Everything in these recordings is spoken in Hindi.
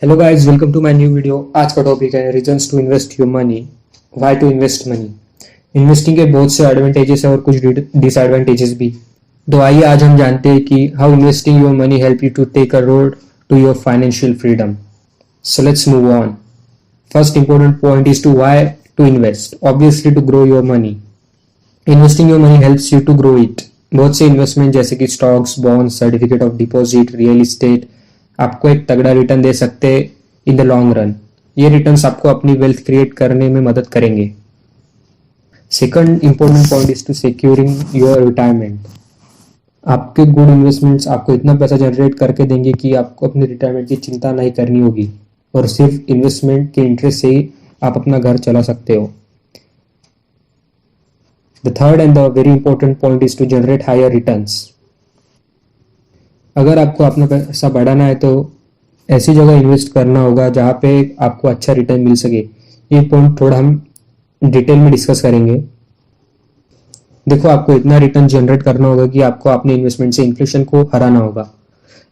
Hello guys, welcome to my new video. आज का टॉपिक है reasons to invest your money. Why to invest money. Investing के बहुत से एडवांटेजेस है और कुछ डिसएडवांटेजेस भी। तो आइए आज हम जानते हैं कि how investing your money help you to take a road to your financial freedom. So let's move on. First important point is to why to invest. Obviously to grow your money. Investing your money helps you to grow it. बहुत से इन्वेस्टमेंट जैसे कि stocks, bonds, certificate of deposit, real estate आपको एक तगड़ा रिटर्न दे सकते हैं इन द लॉन्ग रन। ये रिटर्न्स आपको अपनी वेल्थ क्रिएट करने में मदद करेंगे। Second important point is to securing your retirement. आपके गुड इन्वेस्टमेंट्स आपको इतना पैसा जनरेट करके देंगे कि आपको अपने रिटायरमेंट की चिंता नहीं करनी होगी और सिर्फ इन्वेस्टमेंट के इंटरेस्ट से ही आप अपना घर चला सकते हो। The third and the very important point is to generate higher returns. अगर आपको अपना पैसा बढ़ाना है तो ऐसी जगह इन्वेस्ट करना होगा जहाँ पे आपको अच्छा रिटर्न मिल सके। ये पॉइंट थोड़ा हम डिटेल में डिस्कस करेंगे। देखो, आपको इतना रिटर्न जनरेट करना होगा कि आपको अपने इन्वेस्टमेंट से इन्फ्लेशन को हराना होगा।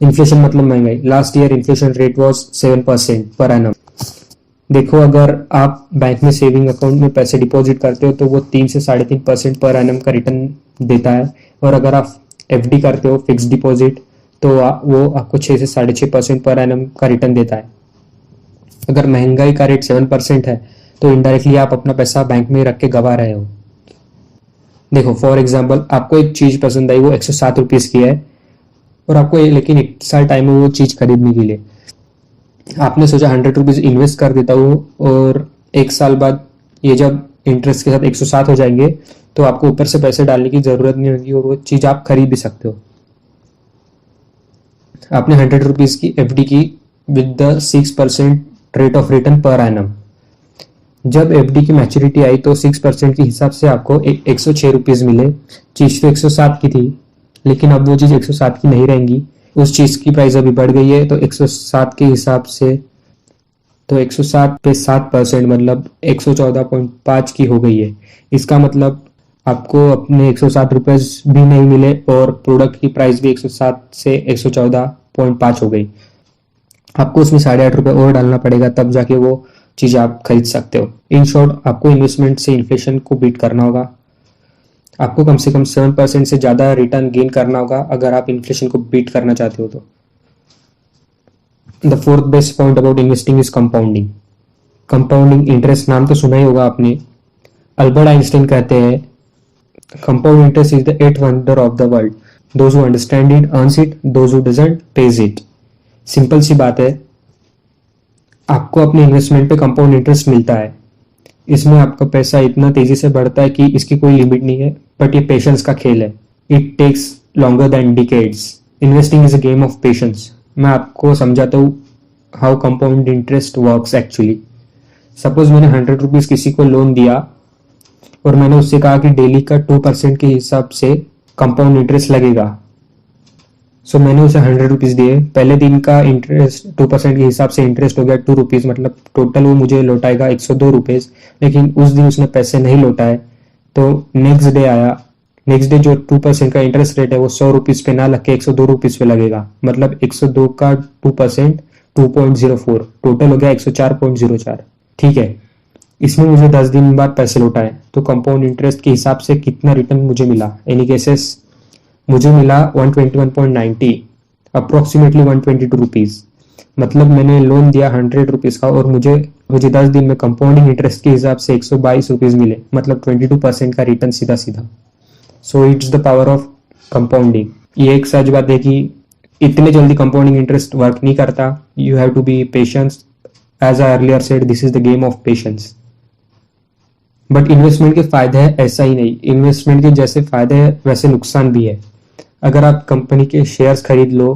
इन्फ्लेशन मतलब महंगाई। Last year inflation rate was 7% per annum. देखो, अगर आप बैंक में सेविंग अकाउंट में पैसे डिपॉजिट करते हो तो वो 3 से 3.5% पर एनम का रिटर्न देता है, और अगर आप एफडी करते हो, फिक्स डिपॉजिट, तो वो आपको 6 से 6.5% पर एनम का रिटर्न देता है। अगर महंगाई का रेट 7% है तो इनडायरेक्टली आप अपना पैसा बैंक में रख के गवा रहे हो। देखो, फॉर एग्जाम्पल, आपको एक चीज पसंद आई, वो 107 रुपीज की है, और आपको लेकिन 1 साल टाइम है वो चीज खरीदने के लिए। आपने सोचा 100 रुपीज इन्वेस्ट कर देता हूँ, और 1 साल बाद ये जब इंटरेस्ट के साथ 107 हो जाएंगे तो आपको ऊपर से पैसे डालने की जरूरत नहीं होगी और वो चीज आप खरीद भी सकते हो। आपने 100 रुपीज की एफडी की with the 6% rate of return per annum. जब एफडी की मैच्योरिटी आई तो 6% के हिसाब से आपको 106 रुपीज मिले। चीज तो 107 की थी, लेकिन अब वो चीज 107 की नहीं रहेंगी। उस चीज की प्राइस अभी बढ़ गई है, तो 107 के हिसाब से तो 107 पे 7% मतलब 114.5 की हो गई है। इसका मतलब आपको अपने 107 रुपए भी नहीं मिले और प्रोडक्ट की प्राइस भी 107 से 114.5 हो गई। आपको उसमें 8.5 रुपए और डालना पड़ेगा, तब जाके वो चीज आप खरीद सकते हो। इन शॉर्ट, आपको इन्वेस्टमेंट से इन्फ्लेशन को बीट करना होगा। आपको कम से कम 7% से ज्यादा रिटर्न गेन करना होगा अगर आप इन्फ्लेशन को बीट करना चाहते हो तो। The fourth best point about investing is compounding. Compounding interest नाम तो सुना ही होगा आपने। अल्बर्ट आइंस्टाइन कहते हैं, compound interest is the 8th wonder of the world. Those who understand it earns it, those who doesn't pays it. Simple सी बात है, आपको अपने इन्वेस्टमेंट पे कंपाउंड इंटरेस्ट मिलता है। इसमें आपका पैसा इतना तेजी से बढ़ता है कि इसकी कोई लिमिट नहीं है, बट ये पेशेंस का खेल है। It takes longer than decades. Investing is a game of patience. मैं आपको समझाता हूँ how compound interest works actually. Suppose मैंने 100 रुपीज किसी को लोन दिया और मैंने उससे कहा कि डेली का 2% के हिसाब से कंपाउंड इंटरेस्ट लगेगा। सो मैंने उसे 100 रुपीज दिए। पहले दिन का इंटरेस्ट 2% के हिसाब से इंटरेस्ट हो गया 2 रुपीज, मतलब टोटल वो मुझे लौटाएगा 102 रुपीज। लेकिन उस दिन उसने पैसे नहीं लौटाए, तो नेक्स्ट डे आया। नेक्स्ट डे जो 2% का इंटरेस्ट रेट है वो 100 रुपीज पे ना लग के 102 रुपीज पे लगेगा। मतलब 102 का 2% 2.04, टोटल हो गया 104.04। ठीक है, इसमें मुझे 10 दिन बाद पैसे लौटाए, तो कंपाउंड इंटरेस्ट के हिसाब से कितना रिटर्न मुझे मिला। एनी केसेस मुझे मिला 121.90, अप्रोक्सीमेटली 122 रुपीज। मतलब मैंने लोन दिया 100 रुपीज का और मुझे 10 दिन में कंपाउंडिंग इंटरेस्ट के हिसाब से 122 रुपीज मिले, मतलब 22% का रिटर्न सीधा सीधा। So it's the power of compounding. ये एक सच बात है कि इतने जल्दी कंपाउंडिंग इंटरेस्ट वर्क नहीं करता। You have to be patience. As I earlier said, this is the game of patience. But investment के फायदे हैं ऐसा ही नहीं। इन्वेस्टमेंट के जैसे फायदे हैं वैसे नुकसान भी है। अगर आप कंपनी के शेयर्स खरीद लो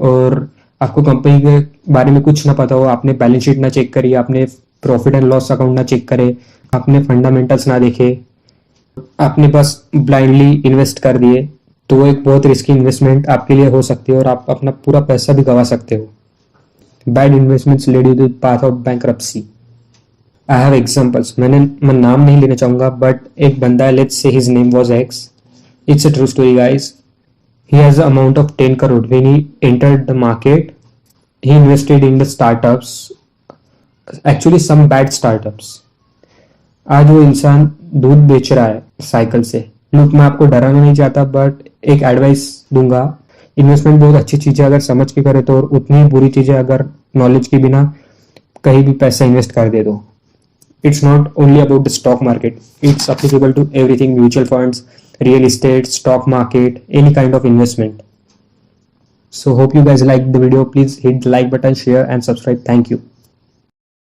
और आपको कंपनी के बारे में कुछ ना पता हो, आपने बैलेंस शीट ना चेक करी, आपने प्रॉफिट एंड लॉस अकाउंट ना चेक करे, आपने फंडामेंटल्स ना देखे, आपने बस ब्लाइंडली इन्वेस्ट कर दिए, तो वो एक बहुत रिस्की इन्वेस्टमेंट आपके लिए हो सकती है और आप अपना पूरा पैसा भी गवा सकते हो। Bad investments lead you to the path of bankruptcy. I have examples. मैं नाम नहीं लेना चाहूंगा, बट एक बंदा है, let's say his name was x. It's a true story guys. He has an amount of 10 crore when he entered the market he invested in the startups, actually some bad startups. आज वो इंसान दूध बेच रहा है साइकिल से. लुक, मैं आपको डराना नहीं चाहता, बट एक एडवाइस दूंगा. इन्वेस्टमेंट बहुत अच्छी चीज़ है अगर समझ के करे तो, और उतनी ही बुरी चीज़ है अगर नॉलेज के बिना कहीं भी पैसा इन्वेस्ट कर दे दो. It's not only about the stock market, it's applicable to everything: mutual funds, real estate, stock market, any kind of investment. So hope you guys liked the video. Please hit the like button, share and subscribe. Thank you.